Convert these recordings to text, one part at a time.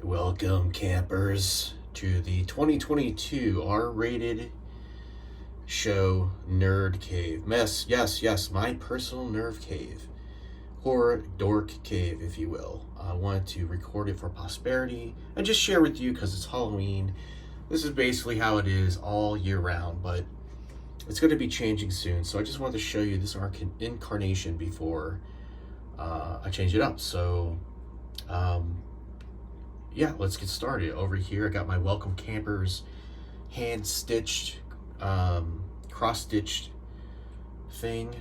Welcome, campers, to the 2022 R-rated show Nerd Cave. Yes, my personal nerve cave. Or Dork Cave, if you will. I wanted to record it for posterity and just share with you because it's Halloween. This is basically how it is all year round, but it's going to be changing soon. So I just wanted to show you this incarnation before I change it up. So, yeah, let's get started. Over here, I got my Welcome Campers hand-stitched, cross-stitched thing.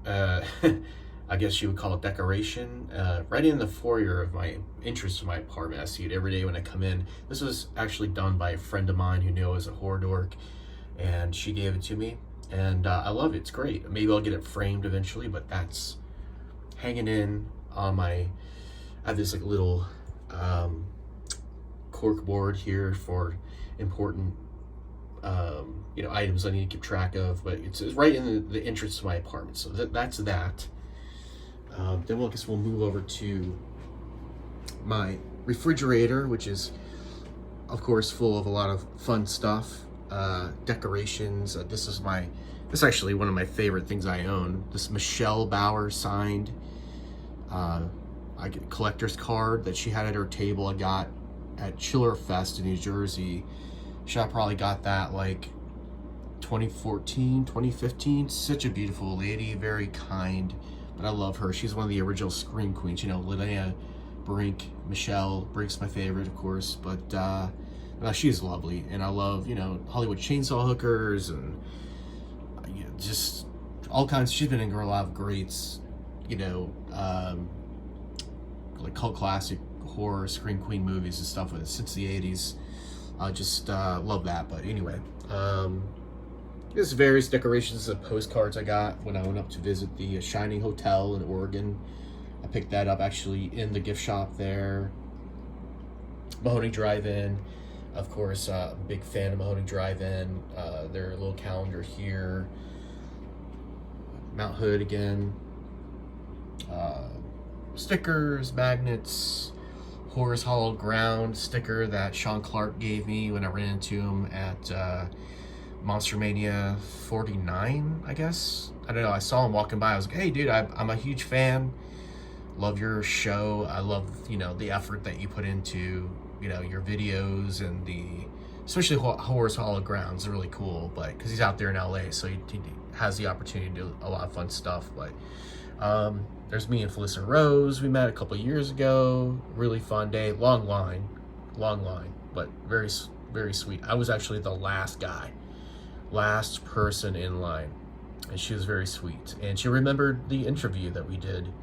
I guess you would call it decoration. Right in the foyer of my entrance to my apartment. I see it every day when I come in. This was actually done by a friend of mine who knew I was a horror dork, and she gave it to me. And I love it. It's great. Maybe I'll get it framed eventually, but that's hanging in on my... I have this like little cork board here for important items I need to keep track of, but it's right in the entrance to my apartment. So that's that. Then we'll move over to my refrigerator, which is of course full of a lot of fun stuff, decorations. This is actually one of my favorite things I own. This Michelle Bauer signed I get a collector's card that she had at her table. I got at Chiller Fest in New Jersey. I probably got that like 2014, 2015. Such a beautiful lady, very kind, but I love her. She's one of the original Scream Queens, Linnea Brink. Michelle Brink's my favorite, of course, but she's lovely, and I love, Hollywood Chainsaw Hookers and just all kinds. She's been in a lot of greats, like cult classic horror Scream Queen movies and stuff since the 80s. I just love that. But anyway, there's various decorations of postcards I got when I went up to visit the Shining Hotel in Oregon. I picked that up actually in the gift shop there. Mahoney Drive-In, of course, big fan of Mahoney Drive-In. Their little calendar here. Mount Hood again. Stickers, magnets, Horror's Hollow Ground sticker that Sean Clark gave me when I ran into him at Monster Mania 49, I guess. I don't know, I saw him walking by. I was like, hey dude, I'm a huge fan. Love your show. I love, the effort that you put into, your videos, and especially Horror's Hollow Grounds is really cool, but because he's out there in LA, so he has the opportunity to do a lot of fun stuff. But there's me and Felissa Rose. We met a couple years ago. Really fun day. Long line, but very, very sweet. I was actually the last person in line, and she was very sweet. And she remembered the interview that we did.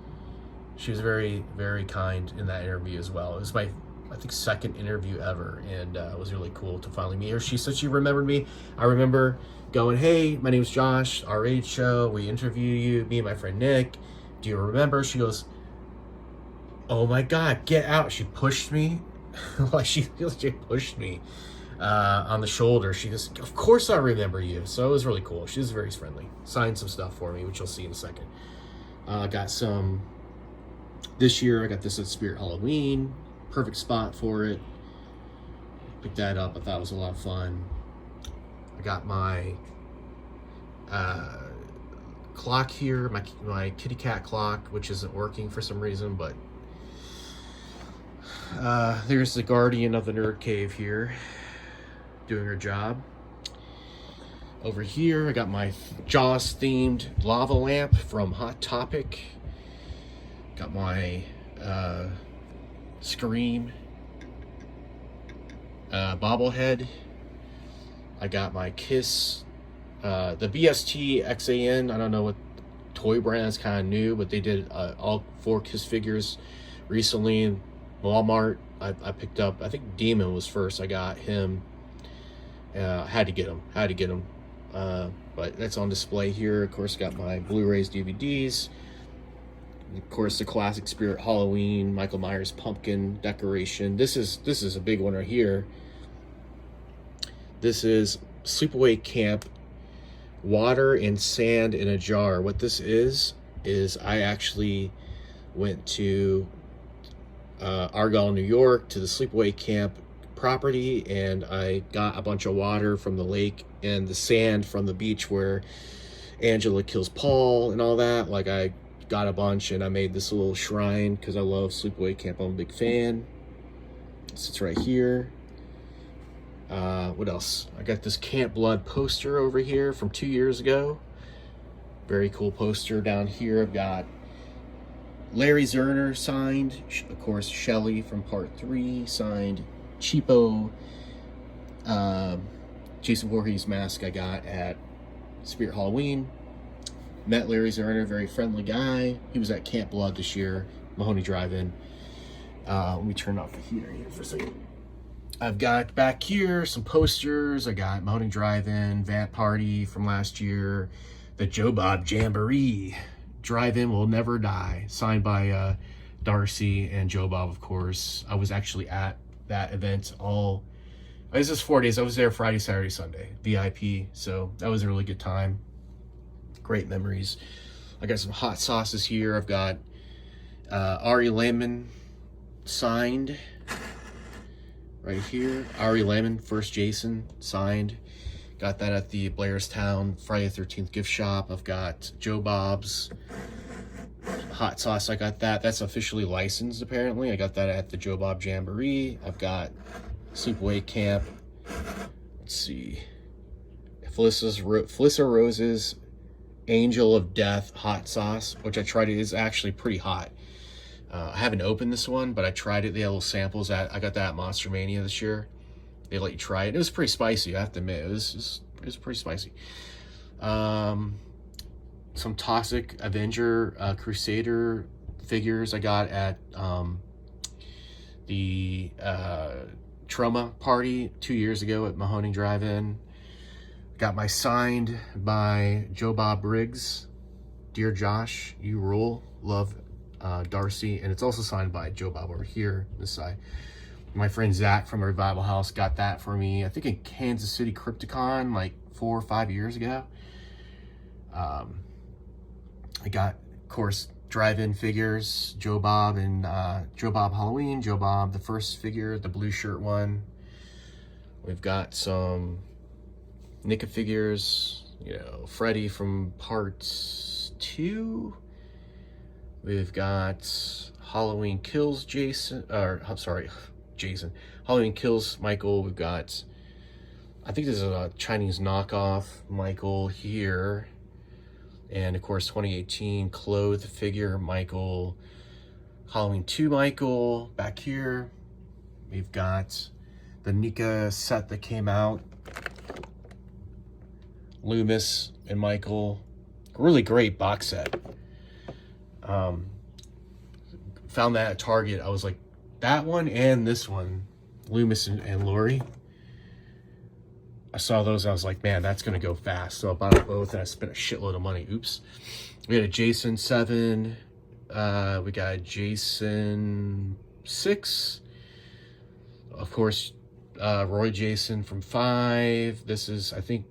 She was very, very kind in that interview as well. It was my, I think, second interview ever, and it was really cool to finally meet her. She said she remembered me. I remember going, hey, my name's Josh, our age show. We interviewed you, me and my friend Nick. Do you remember? She goes, oh my God, get out. She pushed me. Like she pushed me on the shoulder. She goes, of course I remember you. So it was really cool. She was very friendly. Signed some stuff for me, which you'll see in a second. Got some, this year I got this at Spirit Halloween. Perfect spot for it. Picked that up. I thought it was a lot of fun. I got my clock here, my kitty cat clock, which isn't working for some reason, but there's the guardian of the Nerd Cave here doing her job. Over here I got my Jaws themed lava lamp from Hot Topic. Got my Scream bobblehead. I got my Kiss, the BST XAN. I don't know what toy brand, is kind of new, but they did all 4 Kiss figures recently in Walmart. I picked up, I think Demon was first. I got him. Had to get him. But that's on display here. Of course, got my Blu-rays, DVDs. Of course, the classic Spirit Halloween, Michael Myers pumpkin decoration. This is a big one right here. This is Sleepaway Camp water and sand in a jar. What this is I actually went to Argyle, New York to the sleepaway camp property, and I got a bunch of water from the lake and the sand from the beach where Angela kills Paul and all that. Like, I got a bunch, and I made this little shrine because I love sleepaway camp. I'm a big fan. It sits right here. What else? I got this Camp Blood poster over here from 2 years ago. Very cool poster. Down here I've got Larry Zerner signed, of course Shelley from part 3 signed, cheapo Jason Voorhees mask I got at Spirit Halloween. Met Larry Zerner, very friendly guy. He was at Camp Blood this year, Mahoney Drive-In. Let me turn off the heater here for a second. I've got back here some posters. I got Mahoney Drive-In, Vamp Party from last year, the Joe Bob Jamboree, Drive-In Will Never Die, signed by Darcy and Joe Bob, of course. I was actually at that event this is 4 days. I was there Friday, Saturday, Sunday, VIP. So that was a really good time. Great memories. I got some hot sauces here. I've got Ari Lehman signed right here. Ari Lehman, first Jason, signed. Got that at the Blairstown Friday the 13th gift shop. I've got Joe Bob's hot sauce. I got that. That's officially licensed, apparently. I got that at the Joe Bob Jamboree. I've got Sleepaway Camp. Let's see. Felissa Rose's Angel of Death hot sauce, which I tried. It is actually pretty hot. I haven't opened this one, but I tried it. They had little samples. I got that at Monster Mania this year. They let you try it. It was pretty spicy, I have to admit. It was pretty spicy. Some Toxic Avenger Crusader figures I got at the Trauma Party 2 years ago at Mahoney Drive-In. Got my signed by Joe Bob Briggs. Dear Josh, you rule. Love, Darcy. And it's also signed by Joe Bob over here, this side. My friend Zach from Revival House got that for me, I think in Kansas City Crypticon like 4 or 5 years ago. I got, of course, drive-in figures, Joe Bob and Joe Bob Halloween, Joe Bob, the first figure, the blue shirt one. We've got some NECA figures, you know, Freddy from part 2. We've got Halloween Kills Jason, or I'm sorry, Jason. Halloween Kills Michael. We've got, I think this is a Chinese knockoff Michael here. And of course, 2018 clothed figure Michael. Halloween 2 Michael back here. We've got the NECA set that came out. Loomis and Michael. Really great box set. Found that at Target. I was like, that one and this one, Loomis and Lori. I saw those, I was like, man, that's gonna go fast. So I bought them both and I spent a shitload of money. Oops. We had a Jason 7. We got a Jason 6. Of course, Roy Jason from 5. This is, I think,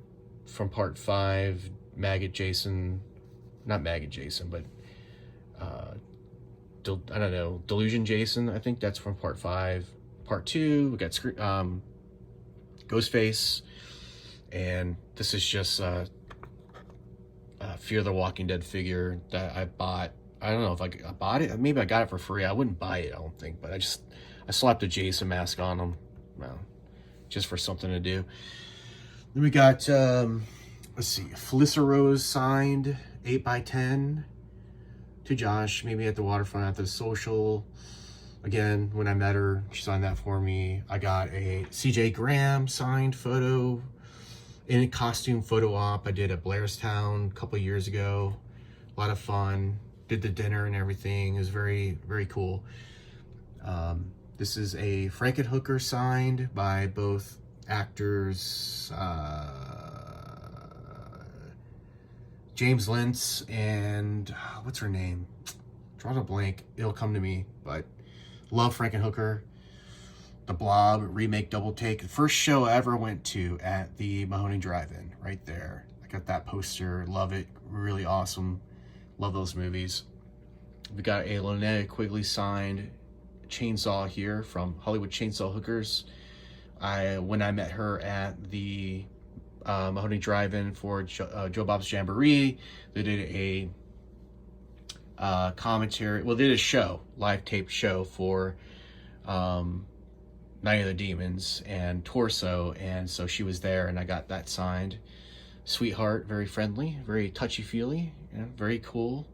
from part 5. Maggot Jason. Not Maggot Jason, but I don't know, Delusion Jason, I think that's from part 5. Part 2, we got Ghostface, and this is just Fear the Walking Dead figure that I bought. I don't know if I bought it, maybe I got it for free. I wouldn't buy it, I don't think, but I slapped a Jason mask on him, well, just for something to do. Then we got, let's see, Felissa Rose signed 8x10. To Josh, maybe at the waterfront, at the social. Again, when I met her, she signed that for me. I got a CJ Graham signed photo in a costume photo op I did at Blairstown a couple years ago. A lot of fun. Did the dinner and everything. It was very, very cool. This is a Frankenhooker signed by both actors, James Lentz and what's her name? Draw a blank. It'll come to me. But love Frankenhooker. The Blob remake double take. The first show I ever went to at the Mahoney Drive-In. Right there. I got that poster. Love it. Really awesome. Love those movies. We got a Linnea Quigley signed Chainsaw here from Hollywood Chainsaw Hookers. When I met her at the Mahoney Drive-In for Joe Bob's Jamboree, they did a commentary. Well, they did a show, live tape show for Night of the Demons and Torso, and so she was there, and I got that signed. Sweetheart, very friendly, very touchy-feely, very cool.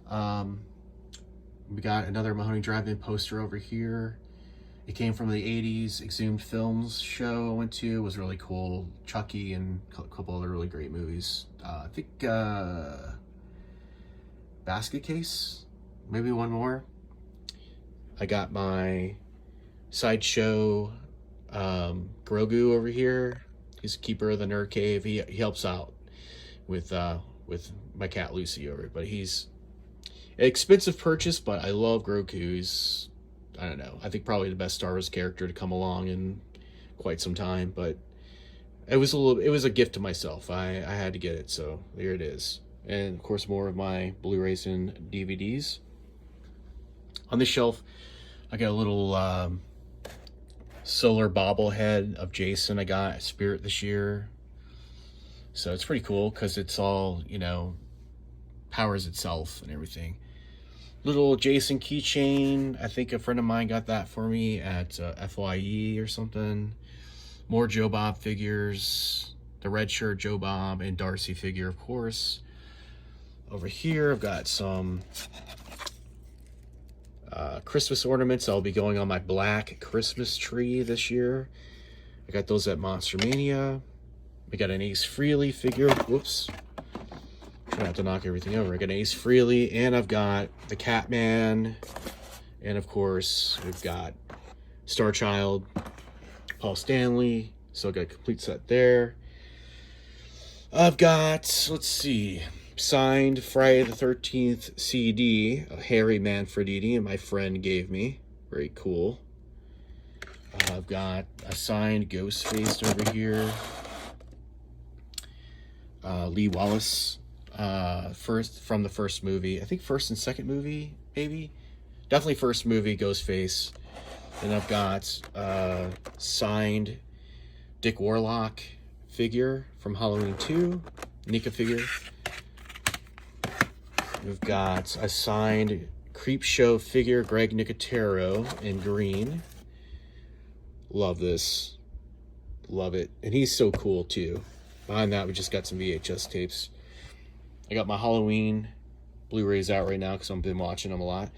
We got another Mahoney Drive-In poster over here. It came from the 80s Exhumed Films show I went to. It was really cool. Chucky and a couple other really great movies. I think Basket Case, maybe one more. I got my Sideshow Grogu over here. He's a keeper of the Nerd Cave. He helps out with my cat Lucy over, but he's an expensive purchase, but I love Grogu. He's, I don't know, I think probably the best Star Wars character to come along in quite some time, but it was a gift to myself. I had to get it, so there it is. And of course, more of my Blu-rays and DVDs. On the shelf, I got a little solar bobblehead of Jason I got at Spirit this year. So it's pretty cool because it's all, you know, powers itself and everything. Little Jason keychain. I think a friend of mine got that for me at FYE or something. More Joe Bob figures. The red shirt Joe Bob and Darcy figure, of course. Over here, I've got some Christmas ornaments. I'll be going on my black Christmas tree this year. I got those at Monster Mania. We got an Ace Frehley figure. Whoops. Try not to knock everything over. I got an Ace Frehley, and I've got the Catman. And of course, we've got Star Child, Paul Stanley. So I got a complete set there. I've got, let's see, signed Friday the 13th CD, Harry Manfredini, and my friend gave me. Very cool. I've got a signed Ghostface over here. Lee Wallace, first from the first movie. I think first and second movie, maybe. Definitely first movie, Ghostface. And I've got signed Dick Warlock figure from Halloween 2, Nika figure. We've got a signed Creepshow figure, Greg Nicotero in green. Love this. Love it. And he's so cool too. Behind that, we just got some VHS tapes. I got my Halloween Blu-rays out right now because I've been watching them a lot.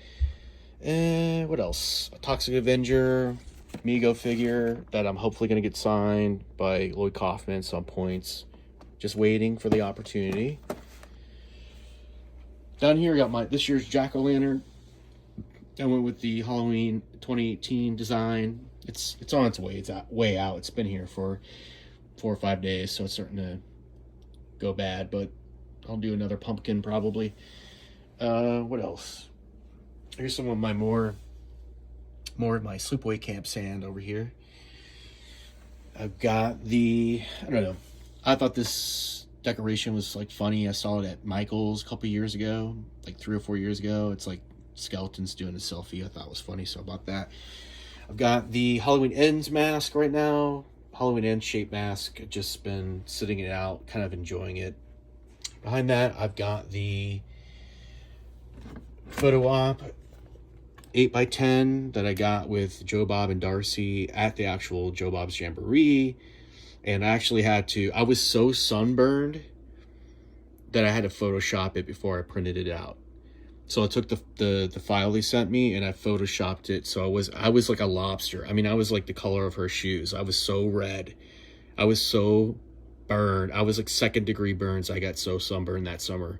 And what else? A Toxic Avenger Mego figure that I'm hopefully going to get signed by Lloyd Kaufman at some points. Just waiting for the opportunity. Down here, I got this year's Jack-O-Lantern. I went with the Halloween 2018 design. It's on its way. It's way out. It's been here for 4 or 5 days, so it's starting to go bad, but I'll do another pumpkin probably. What else? Here's some of my more of my sleepaway camp sand over here. I've got the, I don't know, I thought this decoration was like funny. I saw it at Michael's a couple years ago, like 3 or 4 years ago. It's like skeletons doing a selfie. I thought it was funny, so I bought that. I've got the Halloween Ends mask right now. Halloween Ends shape mask. I've just been sitting it out, kind of enjoying it. Behind that, I've got the photo op 8x10 that I got with Joe Bob and Darcy at the actual Joe Bob's Jamboree. And I actually had to, I was so sunburned that I had to Photoshop it before I printed it out. So I took the file they sent me and I Photoshopped it. So I was like a lobster. I mean, I was like the color of her shoes. I was so red. I was so burned. I was like 2nd degree burns. I got so sunburned that summer.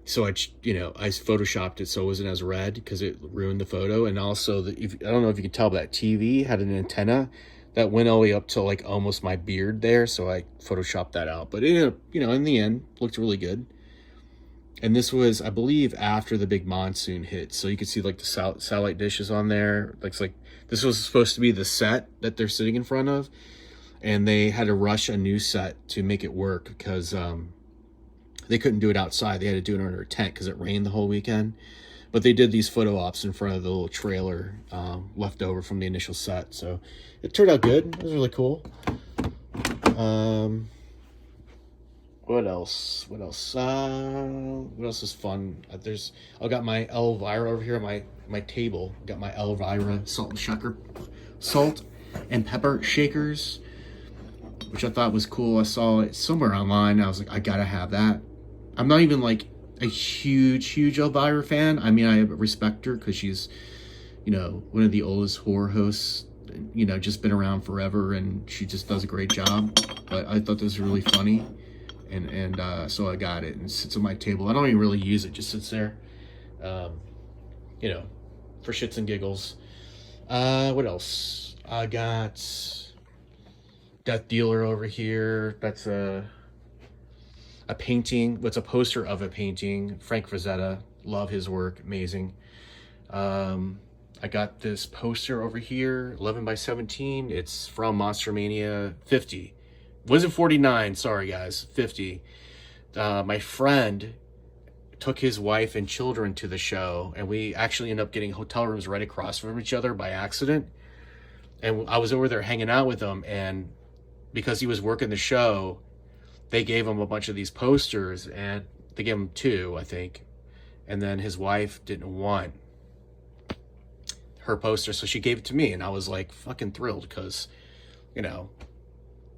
So I Photoshopped it so it wasn't as red because it ruined the photo. And also, I don't know if you can tell, but that TV had an antenna that went all the way up to like almost my beard there. So I Photoshopped that out. But it, in the end, looked really good. And this was, I believe, after the big monsoon hit. So you could see like the satellite dishes on there. Like this was supposed to be the set that they're sitting in front of. And they had to rush a new set to make it work because they couldn't do it outside. They had to do it under a tent because it rained the whole weekend. But they did these photo ops in front of the little trailer left over from the initial set. So it turned out good. It was really cool. What else? What else? What else is fun? I got my Elvira over here on my table. I got my Elvira salt and pepper shakers, which I thought was cool. I saw it somewhere online. I was like, I gotta have that. I'm not even like a huge Elvira fan. I mean, I respect her because she's, you know, one of the oldest horror hosts, you know, just been around forever, and she just does a great job. But I thought this was really funny. And so I got it, and it sits on my table. I don't even really use it; just sits there, you know, for shits and giggles. What else? I got Death Dealer over here. That's a painting. What's a poster of a painting? Frank Frazetta. Love his work. Amazing. I got this poster over here, 11 by 17. It's from Monster Mania 50. Wasn't 49, sorry guys, 50. My friend took his wife and children to the show, and we actually ended up getting hotel rooms right across from each other by accident. And I was over there hanging out with him, and because he was working the show, they gave him a bunch of these posters, and they gave him 2, I think. And then his wife didn't want her poster, so she gave it to me, and I was like fucking thrilled because, you know,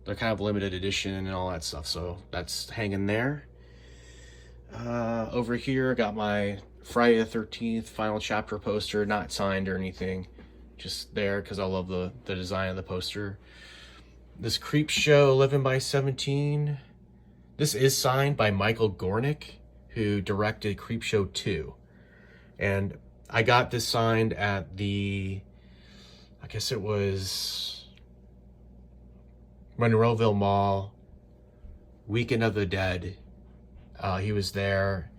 they're kind of limited edition and all that stuff. So that's hanging there. Over here, I got my Friday the 13th final chapter poster, not signed or anything. Just there because I love the design of the poster. This Creep Show 11 by 17. This is signed by Michael Gornick, who directed Creep Show 2. And I got this signed at the, I guess it was Monroeville Mall, Weekend of the Dead. He was there,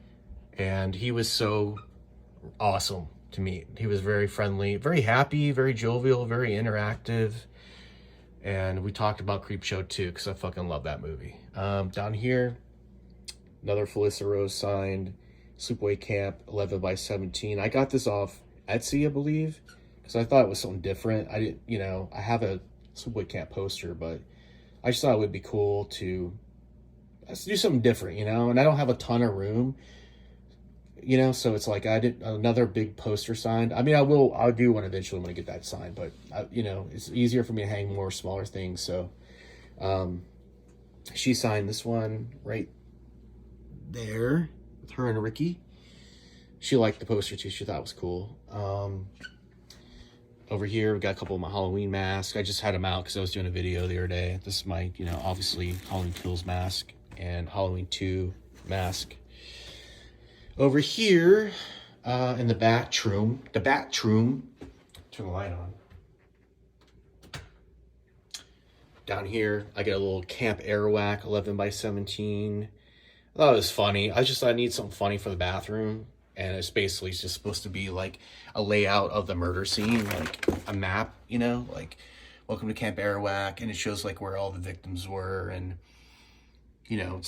and he was so awesome to meet. He was very friendly, very happy, very jovial, very interactive. And we talked about Creep Show 2 because I fucking love that movie. Down here, another Felissa Rose signed Sleepaway Camp 11 by 17. I got this off Etsy, I believe, because I thought it was something different. I didn't, you know, I have a Sleepaway Camp poster, but I just thought it would be cool to do something different, you know, and I don't have a ton of room, you know, so it's like I did another big poster signed. I mean, I'll do one eventually when I get that signed, but you know, it's easier for me to hang more smaller things. So she signed this one right there with her and Ricky. She liked the poster too. She thought it was cool. Over here, we got a couple of my Halloween masks. I just had them out because I was doing a video the other day. This is my, you know, obviously Halloween Kills mask and Halloween 2 mask. Over here, in the bathroom, turn the light on. Down here, I get a little Camp Airwhack 11 by 17. I thought it was funny. I need something funny for the bathroom. And it's basically just supposed to be like a layout of the murder scene, like a map, you know, like welcome to Camp Airwhack. And it shows like where all the victims were and, you know,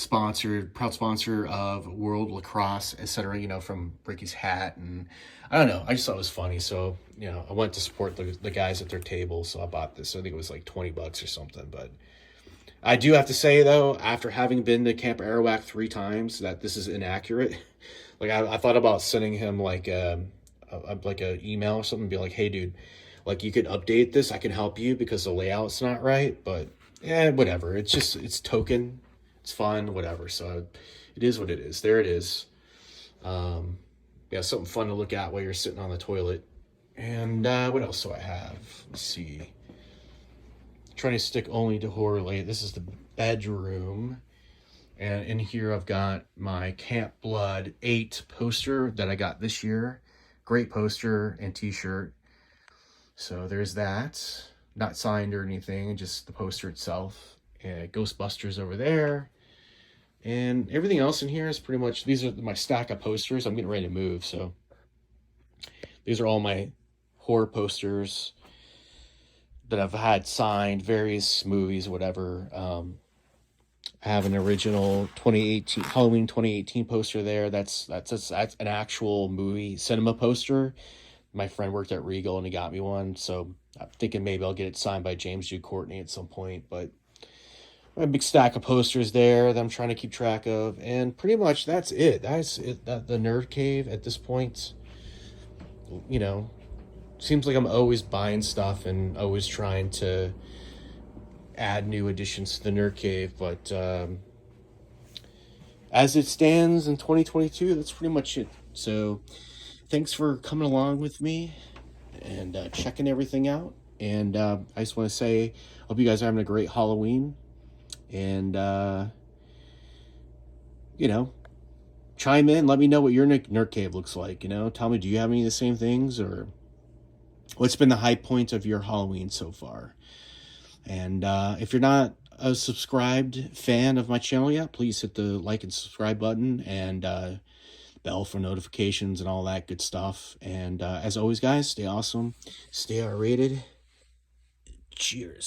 proud sponsor of World Lacrosse, etc., you know, from Ricky's hat. And I don't know, I just thought it was funny. So, you know, I went to support the guys at their table. So I bought this. I think it was like $20 or something. But I do have to say, though, after having been to Camp Airwhack 3 times, that this is inaccurate. Like, I thought about sending him, like a email or something and be like, hey, dude, like, you could update this. I can help you because the layout's not right. But, yeah, whatever. It's token. It's fun, whatever. So, it is what it is. There it is. Yeah, something fun to look at while you're sitting on the toilet. And what else do I have? Let's see. Trying to stick only to horror late. This is the bedroom. And in here I've got my Camp Blood 8 poster that I got this year. Great poster and t-shirt. So there's that. Not signed or anything, just the poster itself. And Ghostbusters over there. And everything else in here is pretty much, these are my stack of posters. I'm getting ready to move, so these are all my horror posters that I've had signed, various movies, whatever. I have an original 2018 Halloween 2018 poster there. That's an actual movie cinema poster. My friend worked at Regal and he got me one, so I'm thinking maybe I'll get it signed by James Jude Courtney at some point. But a big stack of posters there that I'm trying to keep track of, and pretty much that's it. That's it. The Nerd Cave at this point, you know, seems like I'm always buying stuff and always trying to add new additions to the Nerd Cave, but as it stands in 2022, that's pretty much it. So thanks for coming along with me and checking everything out. And I just want to say, hope you guys are having a great Halloween. And, you know, chime in. Let me know what your Nerd Cave looks like. You know, tell me, do you have any of the same things? Or what's been the high point of your Halloween so far? And if you're not a subscribed fan of my channel yet, please hit the like and subscribe button and bell for notifications and all that good stuff. And as always, guys, stay awesome, stay R-rated. Cheers.